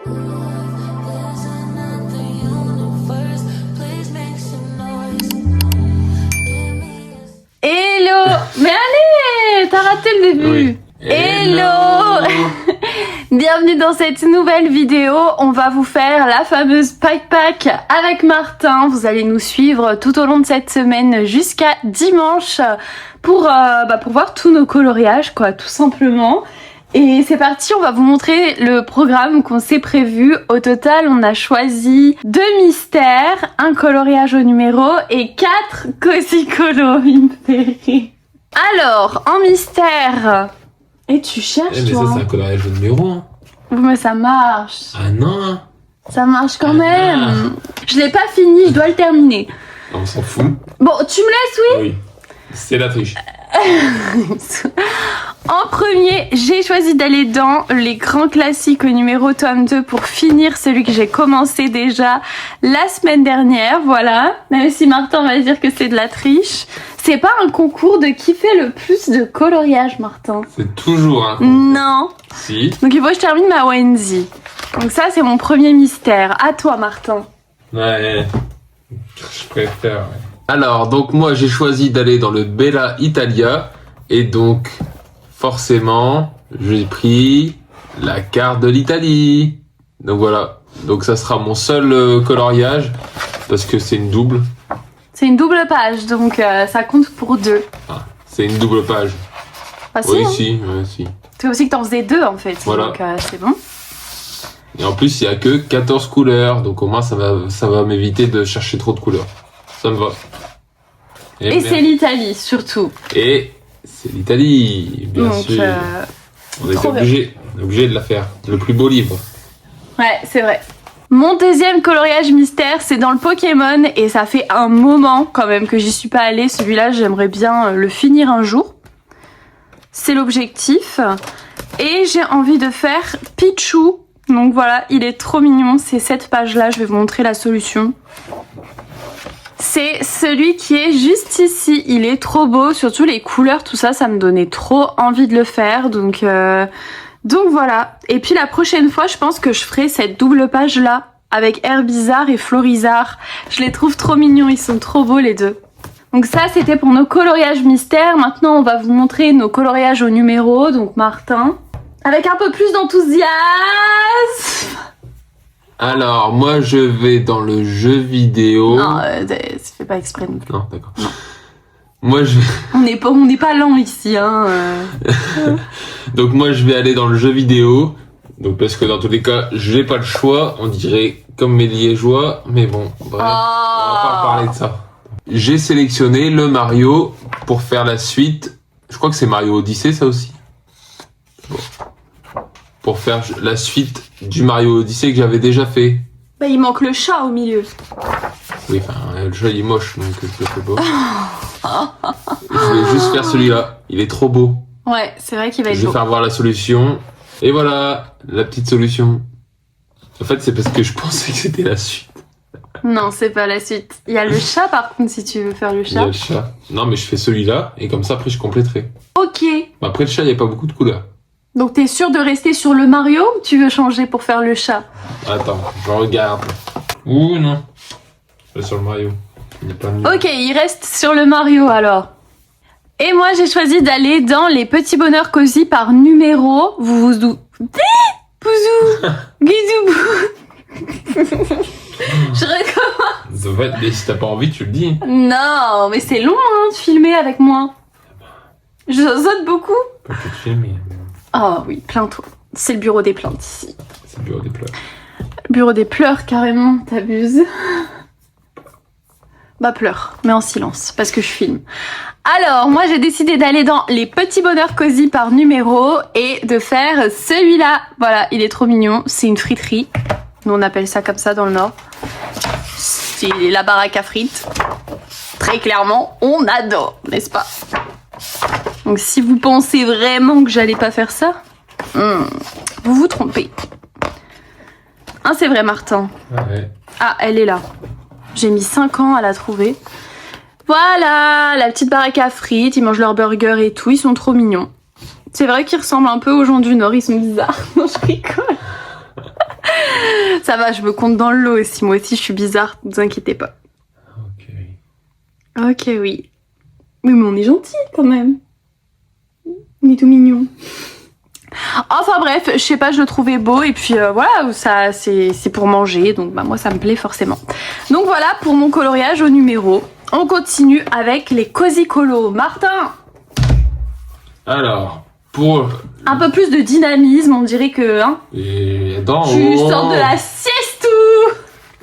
Hello. Mais allez, t'as raté le début. Oui. Hello. Bienvenue dans cette nouvelle vidéo. On va vous faire la fameuse pack avec Martin. Vous allez nous suivre tout au long de cette semaine jusqu'à dimanche pour voir tous nos coloriages, quoi, tout simplement. Et c'est parti, on va vous montrer le programme qu'on s'est prévu. Au total, on a choisi 2 mystères, un coloriage au numéro et 4 cozy colo. Il me fait rire. Alors, en mystère... Et tu cherches, mais toi, ça, c'est un coloriage de numéro. Hein. Mais ça marche. Ah non. Ça marche quand Ah même. non. Je l'ai pas fini, je dois le terminer. On s'en fout. Bon, tu me laisses, oui? Oui. C'est la triche. En premier, j'ai choisi d'aller dans les grands classiques au numéro tome 2 pour finir celui que j'ai commencé déjà la semaine dernière, voilà. Même si Martin va dire que c'est de la triche. C'est pas un concours de qui fait le plus de coloriage, Martin. C'est toujours un. Non. Si. Donc il faut que je termine ma Wendy. Donc ça, c'est mon premier mystère. À toi, Martin. Ouais. Je préfère. Ouais. Alors, donc moi, j'ai choisi d'aller dans le Bella Italia. Et donc, forcément, j'ai pris la carte de l'Italie. Donc voilà. Donc ça sera mon seul coloriage. Parce que c'est une double. C'est une double page, donc ça compte pour 2. Ah, c'est une double page. Ah si, Oui, hein. si, ouais, si. C'est aussi que t'en faisais 2 en fait, Voilà. donc c'est bon. Et en plus, il n'y a que 14 couleurs. Donc au moins, ça va m'éviter de chercher trop de couleurs. Ça me va. Et c'est l'Italie, surtout. Et c'est l'Italie, bien donc, sûr. On est trop obligé de la faire. Le plus beau livre. Ouais, c'est vrai. Mon deuxième coloriage mystère, c'est dans le Pokémon et ça fait un moment quand même que j'y suis pas allée. Celui-là, j'aimerais bien le finir un jour. C'est l'objectif. Et j'ai envie de faire Pichu. Donc voilà, il est trop mignon. C'est cette page-là, je vais vous montrer la solution. C'est celui qui est juste ici. Il est trop beau, surtout les couleurs, tout ça, ça me donnait trop envie de le faire. Donc voilà. Et puis la prochaine fois, je pense que je ferai cette double page là avec Herbizarre et Florizarre. Je les trouve trop mignons, ils sont trop beaux les deux. Donc ça, c'était pour nos coloriages mystères. Maintenant, on va vous montrer nos coloriages au numéro. Donc Martin, avec un peu plus d'enthousiasme. Alors, moi, je vais dans le jeu vidéo. Non, ça fait pas exprès. Non, d'accord. Moi, je... On n'est pas lent ici, hein. Donc moi, je vais aller dans le jeu vidéo. Donc parce que dans tous les cas, j'ai pas le choix. On dirait comme mes liégeois. Mais bon, bref, on va pas parler de ça. J'ai sélectionné le Mario pour faire la suite. Je crois que c'est Mario Odyssey, ça aussi. Bon. Pour faire la suite du Mario Odyssey que j'avais déjà fait. Bah, il manque le chat au milieu. Oui, enfin, le jeu il est moche, donc je le fais pas. Je voulais juste faire celui-là. Il est trop beau. Ouais, c'est vrai qu'il va être Je vais beau. faire voir la solution. Et voilà, la petite solution. En fait, c'est parce que je pensais que c'était la suite. Non, c'est pas la suite. Il y a le chat par contre, si tu veux faire le Il y a chat. le chat. Non, mais je fais celui-là, et comme ça, après, je compléterai. Ok. Après, le chat, il n'y a pas beaucoup de couleurs. Donc t'es sûr de rester sur le Mario ou tu veux changer pour faire le chat? Attends, je regarde. Ouh, non. Je vais sur le Mario. Il n'y a pas mieux. Ok, il reste sur le Mario alors. Et moi j'ai choisi d'aller dans les petits bonheurs cosy par numéro. Vous vous... Bouzou. Guidoubou. Je recommence. Ça va être- mais si t'as pas envie, tu le dis. Non, mais c'est long hein, de filmer avec moi. Je saute beaucoup. Pas que tu filmes, mais Oh oui, plains-toi. C'est le bureau des plaintes ici. c'est le bureau des pleurs. Bureau des pleurs carrément, t'abuses. Bah pleure, mais en silence, parce que je filme. Alors, moi j'ai décidé d'aller dans les petits bonheurs cosy par numéro et de faire celui-là. Voilà, il est trop mignon, c'est une friterie. Nous on appelle ça comme ça dans le Nord. C'est la baraque à frites. Très clairement, on adore, n'est-ce pas? Donc si vous pensez vraiment que j'allais pas faire ça, vous vous trompez. Hein, c'est vrai Martin. Ouais. Ah, elle est là. J'ai mis 5 ans à la trouver. Voilà, la petite baraque à frites, ils mangent leur burger et tout, ils sont trop mignons. C'est vrai qu'ils ressemblent un peu aux gens du Nord, ils sont bizarres. Non, je rigole. Ça va, je me compte dans le lot aussi. Moi aussi, je suis bizarre, ne vous inquiétez pas. Ok, oui. Oui, mais on est gentil quand même. On est tout mignon. Enfin bref, je sais pas, je le trouvais beau et puis voilà, ça c'est pour manger, donc bah moi ça me plaît forcément. Donc voilà pour mon coloriage au numéro. On continue avec les Cozy Colos. Martin. Alors, pour un peu plus de dynamisme, on dirait que hein. Et Tu sors de la sieste.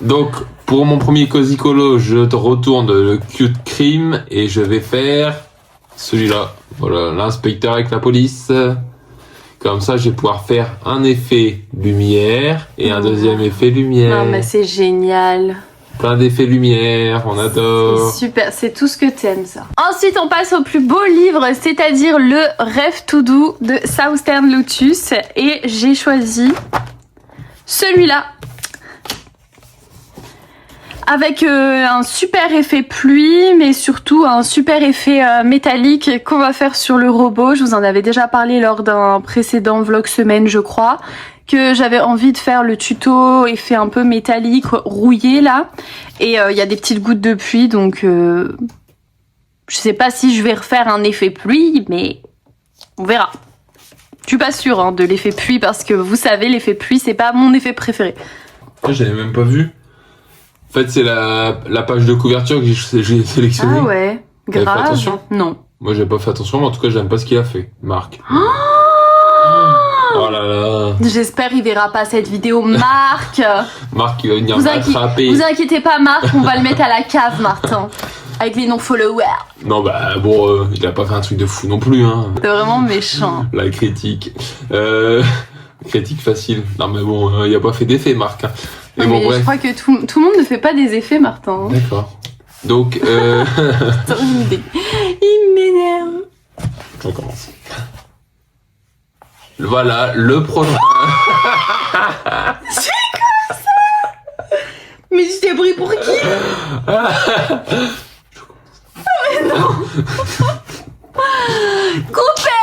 Donc pour mon premier Cozy Colo, je te retourne le Cute Cream et je vais faire celui-là. Voilà, l'inspecteur avec la police. Comme ça, je vais pouvoir faire un effet lumière et un deuxième effet lumière. Non, mais c'est génial. Plein d'effets lumière, on adore. C'est super, c'est tout ce que t'aimes ça. Ensuite, on passe au plus beau livre, c'est-à-dire le Rêve tout doux de Southern Lotus. Et j'ai choisi celui-là. Avec un super effet pluie, mais surtout un super effet métallique qu'on va faire sur le robot. Je vous en avais déjà parlé lors d'un précédent vlog semaine, je crois, que j'avais envie de faire le tuto effet un peu métallique, rouillé là. Et il y a des petites gouttes de pluie, donc je sais pas si je vais refaire un effet pluie, mais on verra. Je suis pas sûre hein, de l'effet pluie, parce que vous savez, l'effet pluie, c'est pas mon effet préféré. J'avais même pas vu. En fait, c'est la page de couverture que j'ai sélectionnée. Ah ouais, T'avais fait grave. attention ? Non. Moi, j'ai pas fait attention, mais en tout cas, j'aime pas ce qu'il a fait, Marc. Oh là là. J'espère il verra pas cette vidéo, Marc. Marc, il va venir m'attraper. Vous inquiétez pas, Marc, on va le mettre à la cave, Martin. Avec les non-followers. Non, bah bon, il a pas fait un truc de fou non plus, hein. C'est vraiment méchant. La critique. Critique facile. Non, mais bon, il a pas fait d'effet, Marc. Hein. Mais bon, je bref. crois que tout le monde ne fait pas des effets, Martin. D'accord. Donc, Putain, il m'énerve. on commence. Voilà, le prochain. C'est quoi ça? Mais tu t'es pris pour qui? Non. Coupé.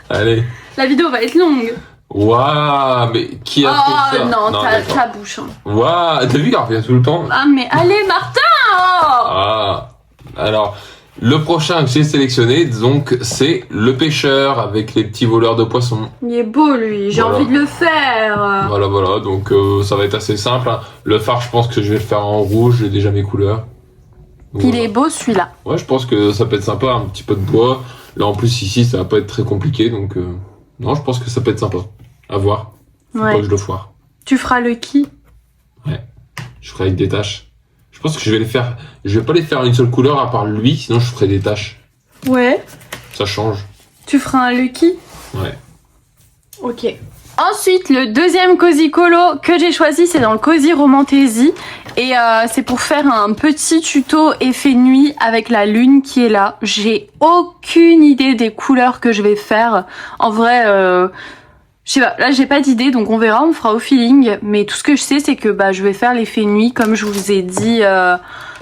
Allez. La vidéo va être longue. Waouh, mais qui a fait ça? Non, d'accord. ta bouche. Hein. Waouh, t'as vu, il revient tout le temps. Ah, mais allez, Martin. Ah, alors, le prochain que j'ai sélectionné, donc, c'est le pêcheur avec les petits voleurs de poissons. Il est beau, lui. J'ai Voilà. envie de le faire. Voilà, donc ça va être assez simple. Hein. Le phare, je pense que je vais le faire en rouge, j'ai déjà mes couleurs. Donc, Il voilà. est beau, celui-là. Ouais, je pense que ça peut être sympa, un petit peu de bois. Là, en plus, ici, ça va pas être très compliqué, donc non, je pense que ça peut être sympa. À voir. Faut pas que je le foire. Tu feras le qui? Ouais. Je ferai avec des taches. Je pense que je vais les faire. Je vais pas les faire une seule couleur à part lui, sinon je ferai des taches. Ouais. Ça change. Tu feras un Lucky? Ouais. Ok. Ensuite, le deuxième Cozy Colo que j'ai choisi, c'est dans le Cozy Romantasy. Et c'est pour faire un petit tuto effet nuit avec la lune qui est là. J'ai aucune idée des couleurs que je vais faire. En vrai, je sais pas, là j'ai pas d'idée, donc on verra, on fera au feeling. Mais tout ce que je sais, c'est que je vais faire l'effet nuit, comme je vous ai dit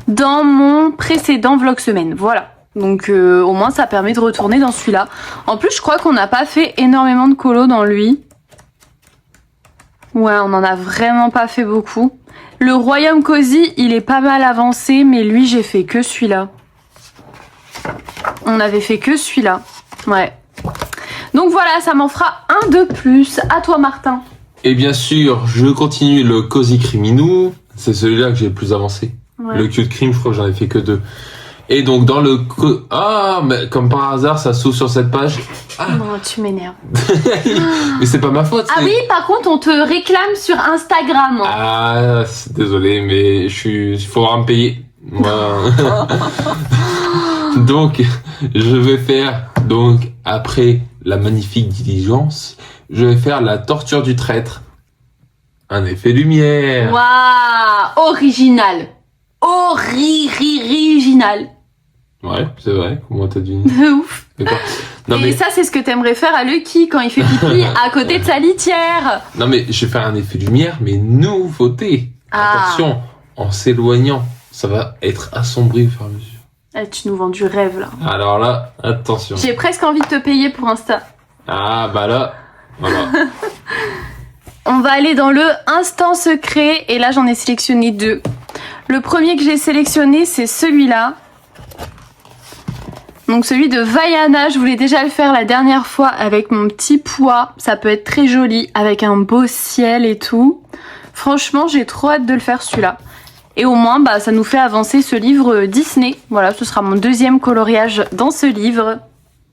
dans mon précédent vlog semaine. Voilà. Donc au moins ça permet de retourner dans celui-là. En plus, je crois qu'on n'a pas fait énormément de colos dans lui. Ouais, on en a vraiment pas fait beaucoup. Le Royaume Cozy, il est pas mal avancé, mais lui, j'ai fait que celui-là. On avait fait que celui-là. Ouais. Donc voilà, ça m'en fera un de plus. À toi, Martin. Et bien sûr, je continue le Cozy Criminou. C'est celui-là que j'ai le plus avancé. Ouais. Le Cute Cream, je crois que j'en ai fait que 2. Et donc dans le... Ah, mais comme par hasard, ça s'ouvre sur cette page. Ah. Non, tu m'énerves. Mais c'est pas ma faute. Ah oui, par contre, on te réclame sur Instagram. Ah, désolé, mais il faudra me payer. Moi. Donc, je vais faire, après la magnifique diligence, je vais faire la torture du traître. Un effet lumière. Waouh, original. Original. Ouais, c'est vrai. Comment t'as deviné? De ouf. D'accord. Non, Et mais, ça, c'est ce que t'aimerais faire à Lucky quand il fait pipi à côté de sa litière. non, mais je vais faire un effet lumière, mais nouveauté. Ah. Attention, en s'éloignant, ça va être assombri au fur et à mesure. Eh, tu nous vends du rêve, là. Alors là, attention. J'ai presque envie de te payer pour Insta. Ah, bah là, voilà. On On va aller dans le instant secret et là j'en ai sélectionné 2. Le premier que j'ai sélectionné c'est celui-là. Donc celui de Vaiana, je voulais déjà le faire la dernière fois avec mon petit pois. Ça peut être très joli avec un beau ciel et tout. Franchement j'ai trop hâte de le faire celui-là. Et au moins ça nous fait avancer ce livre Disney. Voilà, ce sera mon deuxième coloriage dans ce livre.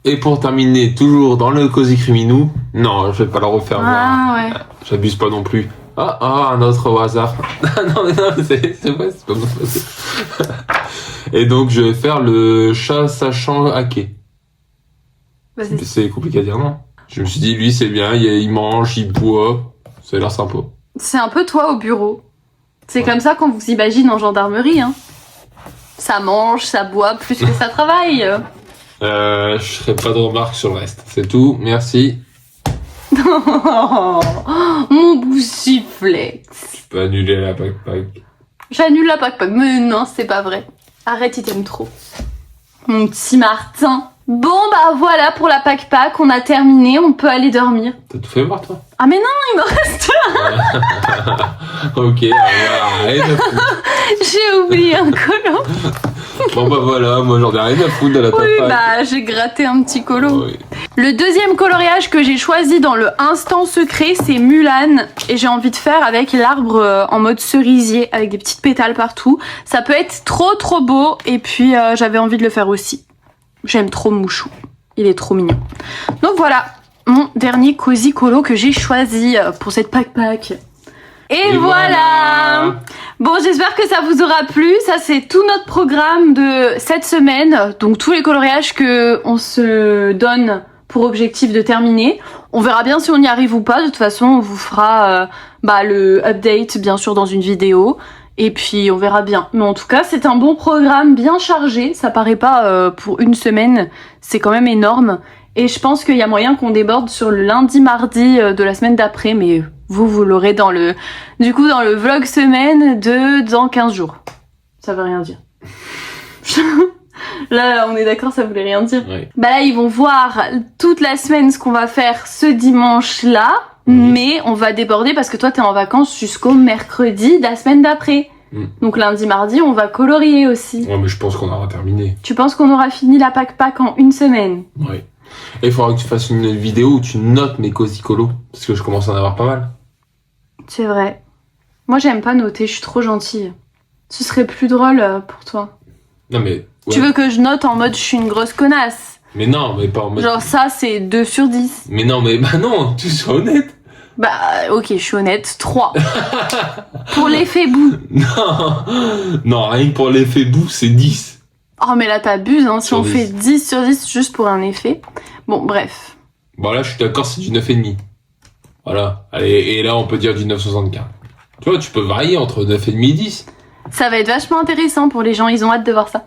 Et pour terminer, toujours dans le Cosy Criminou, non, je vais pas le refaire. Ouais. J'abuse pas non plus. Un autre au hasard. non, c'est vrai, c'est pas bon. Et donc, je vais faire le chat sachant hacker. C'est compliqué à dire, non? Je me suis dit, lui, c'est bien, il mange, il boit, ça a l'air sympa. C'est un peu toi au bureau. C'est comme ça qu'on vous imagine en gendarmerie, hein. Ça mange, ça boit plus que ça travaille. Je ferai pas de remarques sur le reste. C'est tout, merci. Mon bout sifflet. Tu peux annuler la pack. J'annule la pack, mais non, c'est pas vrai. Arrête, il t'aime trop. Mon petit Martin. Bon, voilà pour la pack, on a terminé, on peut aller dormir. T'as tout fait voir, toi? Ah mais non, il me reste Ok, rien à foutre. J'ai oublié un colo. Bon voilà, moi j'en ai rien à foutre de la pack. Oui, j'ai gratté un petit colo. Oui. Le deuxième coloriage que j'ai choisi dans le instant secret, c'est Mulan. Et j'ai envie de faire avec l'arbre en mode cerisier, avec des petites pétales partout. Ça peut être trop beau, et puis j'avais envie de le faire aussi. J'aime trop Mouchou, il est trop mignon. Donc voilà, mon dernier cosy colo que j'ai choisi pour cette pack. Et voilà. Bon, j'espère que ça vous aura plu. Ça, c'est tout notre programme de cette semaine. Donc tous les coloriages que on se donne pour objectif de terminer. On verra bien si on y arrive ou pas. De toute façon, on vous fera le update, bien sûr, dans une vidéo. Et puis on verra bien. Mais en tout cas, c'est un bon programme bien chargé. Ça paraît pas pour une semaine. C'est quand même énorme. Et je pense qu'il y a moyen qu'on déborde sur le lundi, mardi de la semaine d'après. Mais vous l'aurez dans le vlog semaine dans 15 jours. Ça veut rien dire. Là, on est d'accord, ça voulait rien dire. Oui. Là, ils vont voir toute la semaine ce qu'on va faire ce dimanche-là. Mais on va déborder parce que toi t'es en vacances jusqu'au mercredi de la semaine d'après. Donc lundi, mardi, on va colorier aussi. Ouais, mais je pense qu'on aura terminé. Tu penses qu'on aura fini la pack en une semaine? Oui. Et il faudra que tu fasses une vidéo où tu notes mes cosy colos. Parce que je commence à en avoir pas mal. C'est vrai. Moi j'aime pas noter, je suis trop gentille. Ce serait plus drôle pour toi. Non mais... Ouais. Tu veux que je note en mode je suis une grosse connasse? Mais non, mais pas en mode... Genre ça c'est 2 sur 10. Mais non, non, tu sois honnête. Ok, je suis honnête, 3. Pour l'effet bout. Non, rien que pour l'effet bout, c'est 10. Oh mais là t'abuses, hein, si sur on 10. fait 10 sur 10 juste pour un effet. Bon, bref. Bon là, je suis d'accord, c'est du 9,5. Voilà. Allez, et là, on peut dire du 9,75. Tu vois, tu peux varier entre 9,5 et 10. Ça va être vachement intéressant pour les gens, ils ont hâte de voir ça.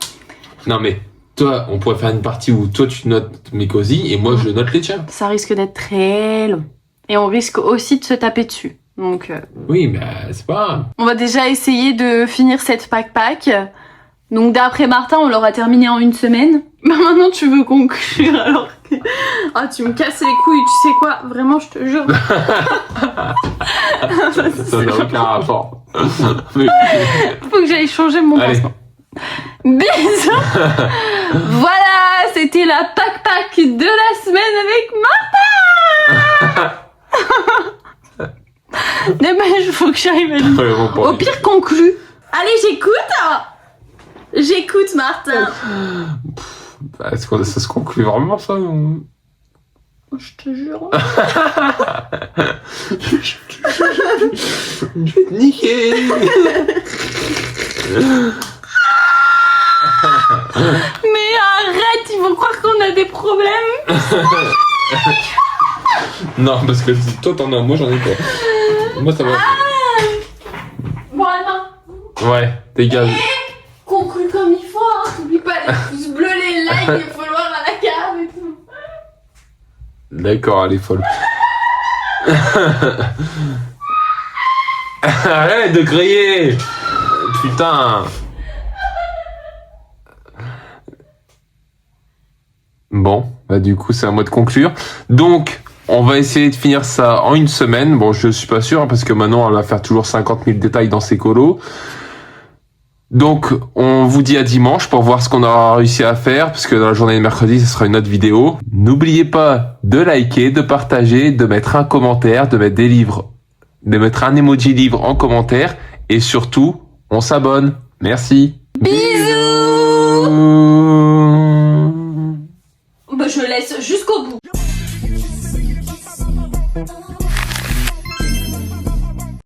Non mais, toi, on pourrait faire une partie où toi tu notes mes cosy et moi je note les tiens. Ça risque d'être très long. Et on risque aussi de se taper dessus. Donc, oui, mais c'est pas grave. on va déjà essayer de finir cette pack. Donc d'après Martin, on l'aura terminé en une semaine. Maintenant tu veux conclure alors que... Ah, tu me casses les couilles, tu sais quoi? Vraiment, je te jure. Ça n'a aucun rapport. Mais... Faut que j'aille changer mon pansement. Bisous. Voilà, c'était la pack de la semaine avec Martin. Mais il faut que j'arrive à lui. Au pire, conclu. Allez, j'écoute Martin. Est-ce que ça se conclut vraiment ça ou... Je te jure. Je vais te niquer. Mais arrête, ils vont croire qu'on a des problèmes. Non, parce que toi t'en as, moi j'en ai pas. Moi ça va. Bon, Anna. Ouais, dégage. Conclu comme il faut, hein. N'oublie pas les pouces bleus, les likes, les followers à la cave et tout. D'accord, elle est folle. Arrête de crier. Putain. Bon, du coup c'est à moi de conclure. Donc, On va essayer de finir ça en une semaine. Bon, je suis pas sûr, parce que maintenant, elle va faire toujours 50 000 détails dans ses colos. Donc, on vous dit à dimanche pour voir ce qu'on aura réussi à faire, parce que dans la journée de mercredi, ce sera une autre vidéo. N'oubliez pas de liker, de partager, de mettre un commentaire, de mettre des livres, de mettre un emoji livre en commentaire, et surtout, on s'abonne. Merci. Bisous.